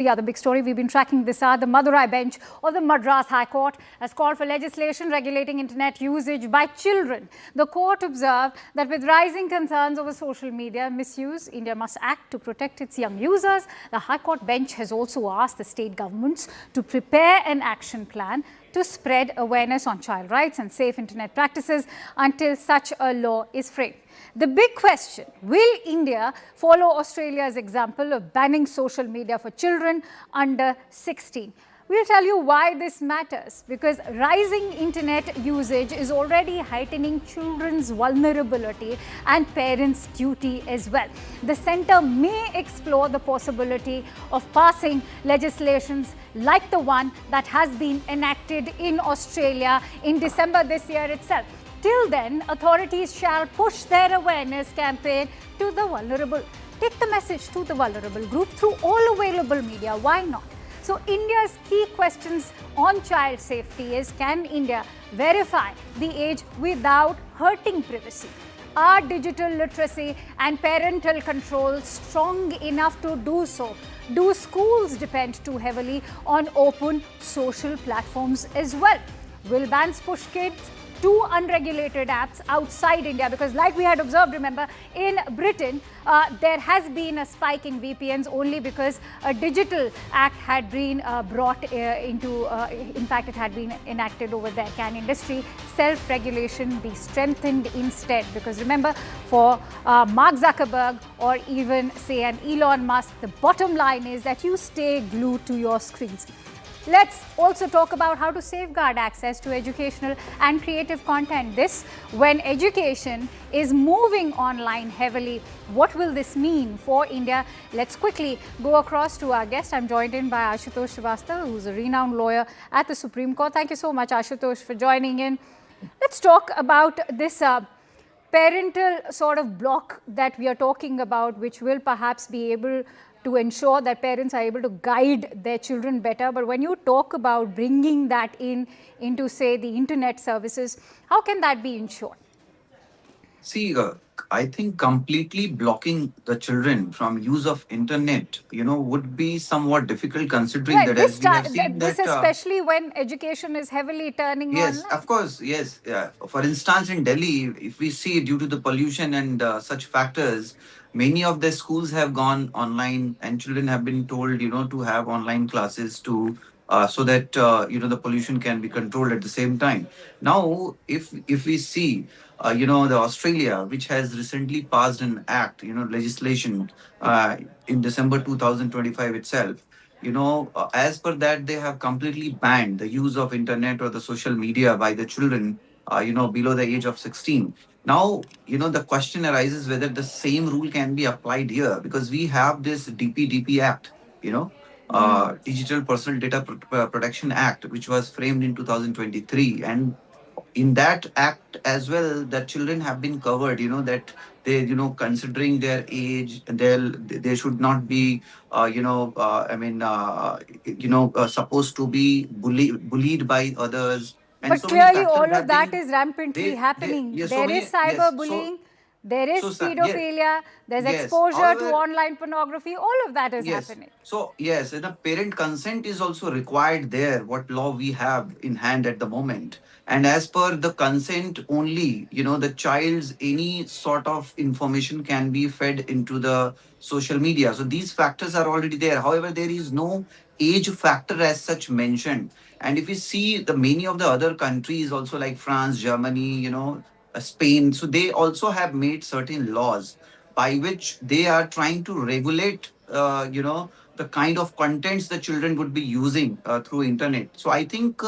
The other big story we've been tracking this hour, the Madurai bench or the Madras High Court has called for legislation regulating internet usage by children. The court observed that with rising concerns over social media misuse, India must act to protect its young users. The High Court bench has also asked the state governments to prepare an action plan to spread awareness on child rights and safe internet practices until such a law is framed. The big question, will India follow Australia's example of banning social media for children under 16? We'll tell you why this matters, because rising internet usage is already heightening children's vulnerability and parents' duty as well. The centre may explore the possibility of passing legislations like the one that has been enacted in Australia in December this year itself. Till then, authorities shall push their awareness campaign to the vulnerable. Take the message to the vulnerable group through all available media. Why not? So India's key questions on child safety is, can India verify the age without hurting privacy? Are digital literacy and parental controls strong enough to do so? Do schools depend too heavily on open social platforms as well? Will bans push kids to unregulated apps outside India? Because like we had observed, remember, in Britain, there has been a spike in VPNs only because a digital act had been brought into, in fact, it had been enacted over there. Can industry self-regulation be strengthened instead? Because remember, for Mark Zuckerberg or even say an Elon Musk, the bottom line is that you stay glued to your screens. Let's also talk about how to safeguard access to educational and creative content. This, when education is moving online heavily, what will this mean for India? Let's quickly go across to our guest. I'm joined in by Ashutosh Srivastava, who's a renowned lawyer at the Supreme Court. Thank you so much, Ashutosh, for joining in. Let's talk about this parental sort of block that we are talking about, which will perhaps be able to ensure that parents are able to guide their children better. But when you talk about bringing that into, say, the internet services, how can that be ensured? See, I think completely blocking the children from use of internet, would be somewhat difficult, considering Right, that as we have seen this that. especially when education is heavily turning Yes, online. of course, yes. For instance, in Delhi, if we see due to the pollution and such factors, many of the schools have gone online, and children have been told, to have online classes to so that the pollution can be controlled at the same time. Now, if we see, the Australia, which has recently passed an act, legislation in December 2025 itself. As per that, they have completely banned the use of internet or the social media by the children, below the age of 16. Now, the question arises whether the same rule can be applied here, because we have this DPDP Act, Digital Personal Data Protection Act, which was framed in 2023. And in that act as well, the children have been covered, that they, considering their age, they should not be, supposed to be bullied by others. And But so many clearly, factors all of have that been, is rampantly happening. yes, so There is many, yes. cyberbullying, there is Yeah, pedophilia, there's yes. exposure to However, online pornography. All of that is yes. happening. So, yes, and a parent consent is also required there, what law we have in hand at the moment. And as per the consent only, the child's any sort of information can be fed into the social media. So these factors are already there. However, there is no age factor as such mentioned. And if you see the many of the other countries also, like France, Germany, Spain, so they also have made certain laws by which they are trying to regulate, the kind of contents the children would be using through internet. So I think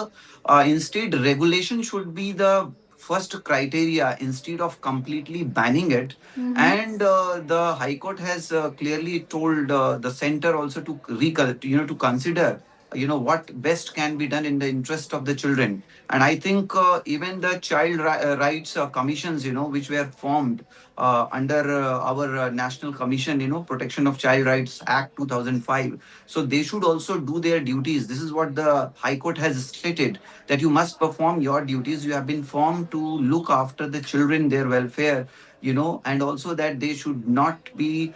instead regulation should be the first criteria instead of completely banning it. And the High Court has clearly told the center also to to consider, what best can be done in the interest of the children. And I think even the rights commissions, which were formed under our National Commission, Protection of Child Rights Act 2005. So they should also do their duties. This is what the High Court has stated, that you must perform your duties. You have been formed to look after the children, their welfare, and also that they should not be,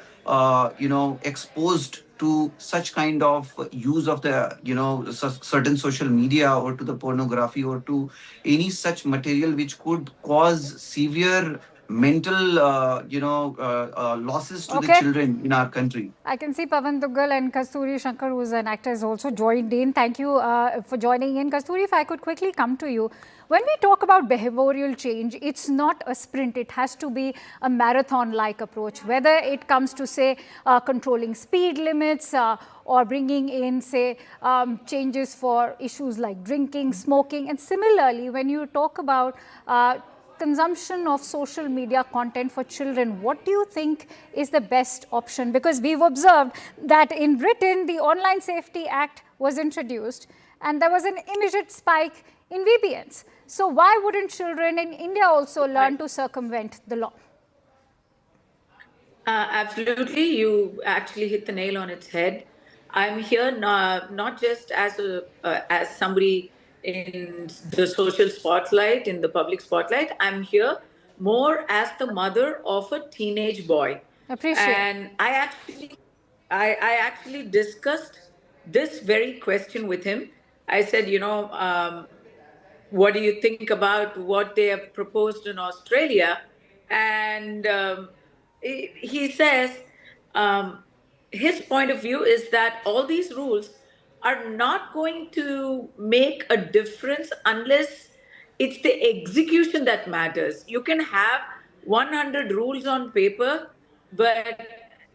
exposed to such kind of use of the certain social media, or to the pornography, or to any such material which could cause severe mental losses to the Okay. children in our country. I can see Pavan Duggal and Kasturi Shankar, who is an actor, is also joined in. Thank you for joining in. Kasturi, if I could quickly come to you. When we talk about behavioral change, it's not a sprint. It has to be a marathon-like approach, whether it comes to, say, controlling speed limits or bringing in, say, changes for issues like drinking, smoking. And similarly, when you talk about consumption of social media content for children, what do you think is the best option? Because we've observed that in Britain, the Online Safety Act was introduced and there was an immediate spike in VPNs. So why wouldn't children in India also learn to circumvent the law? Absolutely, you actually hit the nail on its head. I'm here not just as somebody in the social spotlight, in the public spotlight. I'm here more as the mother of a teenage boy. Appreciate. And I actually discussed this very question with him. I said, what do you think about what they have proposed in Australia? And he says his point of view is that all these rules are not going to make a difference unless it's the execution that matters. You can have 100 rules on paper, but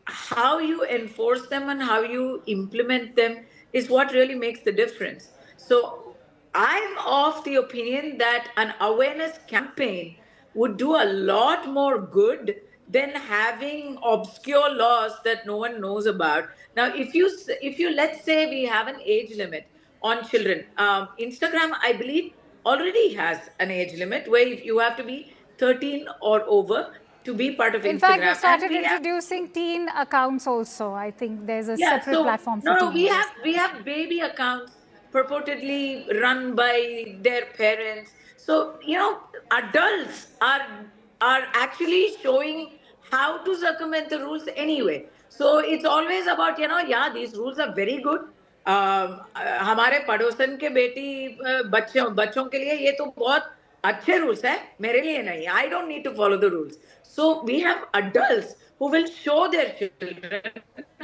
how you enforce them and how you implement them is what really makes the difference. So I'm of the opinion that an awareness campaign would do a lot more good than having obscure laws that no one knows about. Now, if you let's say we have an age limit on children, Instagram, I believe, already has an age limit where you have to be 13 or over to be part of Instagram. In fact, we started introducing teen accounts also. I think there's a separate platform for teenagers. We have baby accounts purportedly run by their parents. So, adults are actually showing how to circumvent the rules anyway. So it's always about, these rules are very good. हमारे पड़ोसन के बेटी बच्चों के लिए ये तो बहुत अच्छे rules है, मेरे लिए नहीं. I don't need to follow the rules. So we have adults who will show their children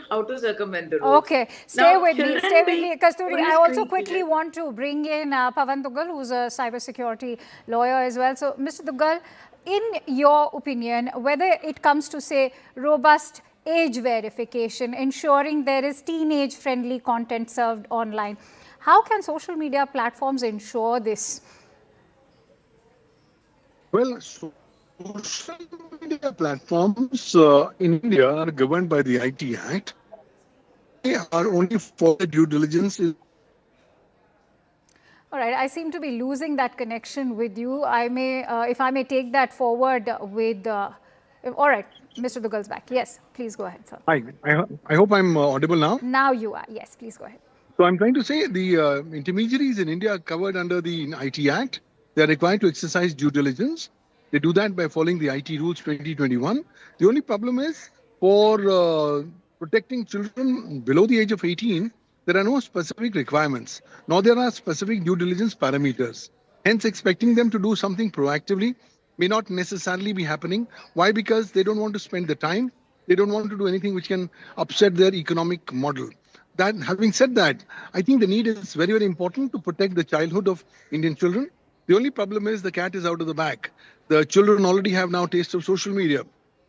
how to circumvent the rules. Okay, stay with me, Kasturi. I also quickly want to bring in Pavan Duggal, who's a cybersecurity lawyer as well. So, Mr. Duggal, in your opinion, whether it comes to, say, robust age verification, ensuring there is teenage-friendly content served online, how can social media platforms ensure this? Well, social media platforms in India are governed by the IT Act. They are only for the due diligence. All right, I seem to be losing that connection with you. I may, if I may take that forward with, all right, Mr. Duggal's back. Yes, please go ahead, sir. Hi, I hope I'm audible now. Now you are. Yes, please go ahead. So I'm trying to say the intermediaries in India are covered under the IT Act. They are required to exercise due diligence. They do that by following the IT rules 2021. The only problem is for protecting children below the age of 18, there are no specific requirements, nor there are specific due diligence parameters. Hence, expecting them to do something proactively may not necessarily be happening. Why? Because they don't want to spend the time. They don't want to do anything which can upset their economic model. That, having said that, I think the need is very, very important to protect the childhood of Indian children. The only problem is the cat is out of the bag. The children already have now taste of social media.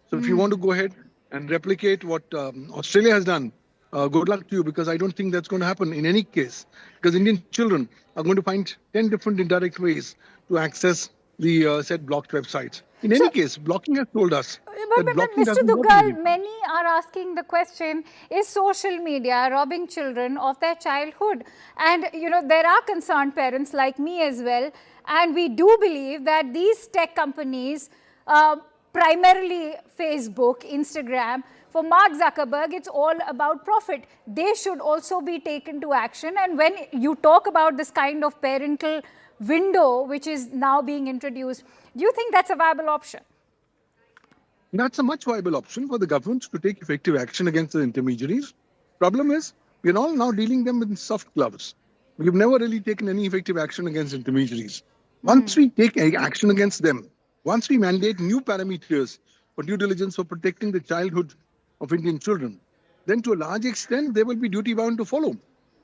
So if you want to go ahead and replicate what Australia has done, good luck to you, because I don't think that's going to happen in any case. Because Indian children are going to find 10 different indirect ways to access the said blocked websites. In any case, blocking has told us. But Mr. Duggal, many are asking the question, is social media robbing children of their childhood? And, there are concerned parents like me as well. And we do believe that these tech companies, primarily Facebook, Instagram, for Mark Zuckerberg, it's all about profit. They should also be taken to action. And when you talk about this kind of parental window, which is now being introduced, do you think that's a viable option? That's a much viable option for the government to take effective action against the intermediaries. Problem is, we're all now dealing them with soft gloves. We've never really taken any effective action against intermediaries. Once we take action against them, once we mandate new parameters for due diligence for protecting the childhood of Indian children, then to a large extent, they will be duty bound to follow.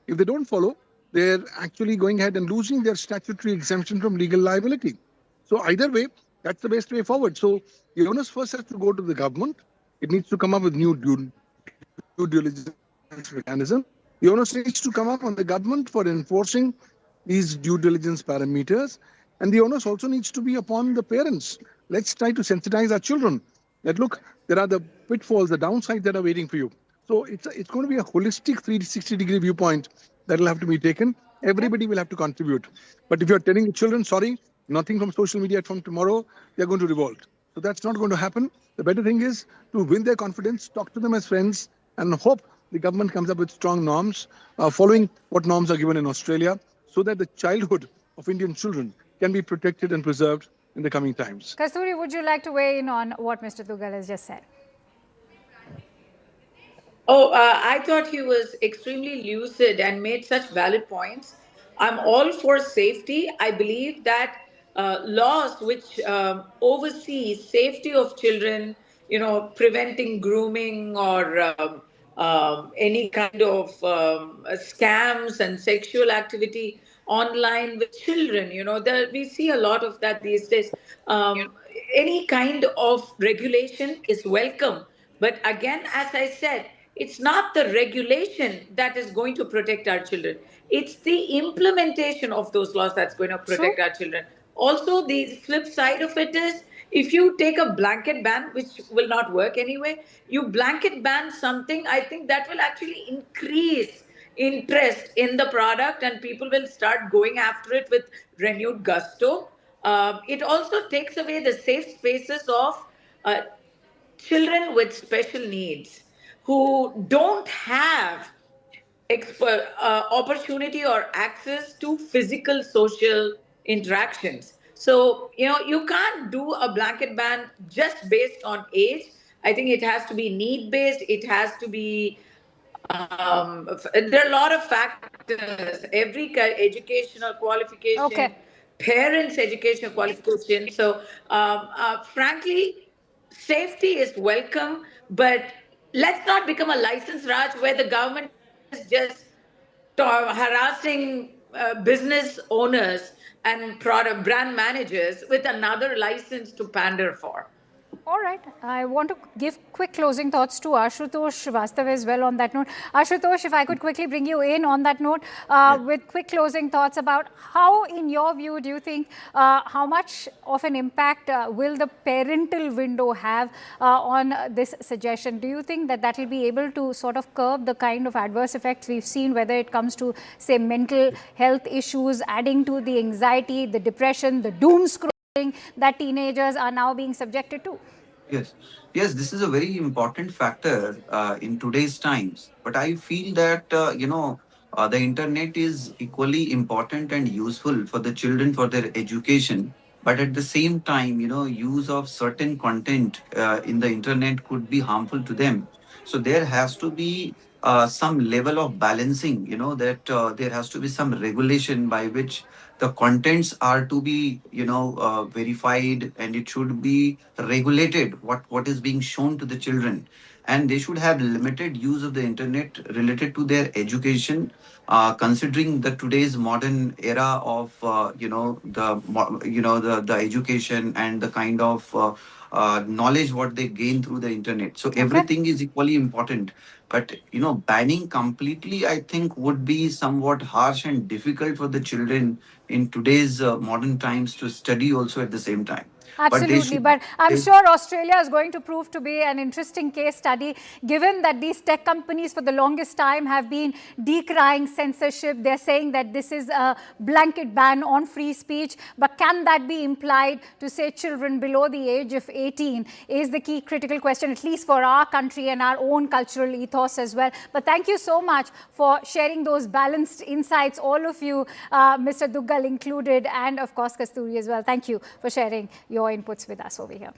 If they don't follow, they're actually going ahead and losing their statutory exemption from legal liability. So either way, that's the best way forward. So the onus first has to go to the government. It needs to come up with new due diligence mechanism. The onus needs to come up on the government for enforcing these due diligence parameters. And the onus also needs to be upon the parents. Let's try to sensitize our children that, look, there are the pitfalls, the downsides that are waiting for you. So it's going to be a holistic 360-degree viewpoint that will have to be taken. Everybody will have to contribute. But if you're telling the children, sorry, nothing from social media from tomorrow, they're going to revolt. So that's not going to happen. The better thing is to win their confidence, talk to them as friends, and hope the government comes up with strong norms, following what norms are given in Australia, so that the childhood of Indian children can be protected and preserved in the coming times. Kasturi, would you like to weigh in on what Mr. Duggal has just said? Oh, I thought he was extremely lucid and made such valid points. I'm all for safety. I believe that laws which oversee safety of children, preventing grooming or any kind of scams and sexual activity online with children, we see a lot of that these days. Any kind of regulation is welcome. But again, as I said, it's not the regulation that is going to protect our children. It's the implementation of those laws that's going to protect our children. Also, the flip side of it is, if you take a blanket ban, which will not work anyway, you blanket ban something, I think that will actually increase interest in the product and people will start going after it with renewed gusto. It also takes away the safe spaces of children with special needs who don't have opportunity or access to physical social interactions. So, you can't do a blanket ban just based on age. I think it has to be need based, it has to be there are a lot of factors. Every educational qualification, Okay. parents' educational qualification. So, frankly, safety is welcome, but let's not become a license raj where the government is just harassing business owners and product brand managers with another license to pander for. All right. I want to give quick closing thoughts to Ashutosh Srivastav as well on that note. Ashutosh, if I could quickly bring you in on that note with quick closing thoughts about how, in your view, do you think, how much of an impact will the parental window have on this suggestion? Do you think that that will be able to sort of curb the kind of adverse effects we've seen, whether it comes to, say, mental health issues, adding to the anxiety, the depression, the doom scrolling that teenagers are now being subjected to? Yes, this is a very important factor in today's times. But I feel that, the internet is equally important and useful for the children for their education. But at the same time, use of certain content in the internet could be harmful to them. So there has to be some level of balancing, that there has to be some regulation by which the contents are to be verified, and it should be regulated what is being shown to the children, and they should have limited use of the internet related to their education, considering the today's modern era of the education and the kind of knowledge what they gain through the internet. So everything is equally important, but banning completely, I think, would be somewhat harsh and difficult for the children in today's modern times to study also at the same time. Absolutely, but I'm sure Australia is going to prove to be an interesting case study, given that these tech companies for the longest time have been decrying censorship. They're saying that this is a blanket ban on free speech, but can that be implied to, say, children below the age of 18 is the key critical question, at least for our country and our own cultural ethos as well. But thank you so much for sharing those balanced insights, all of you, Mr. Duggal included, and of course Kasturi as well. Thank you for sharing your inputs with us over here.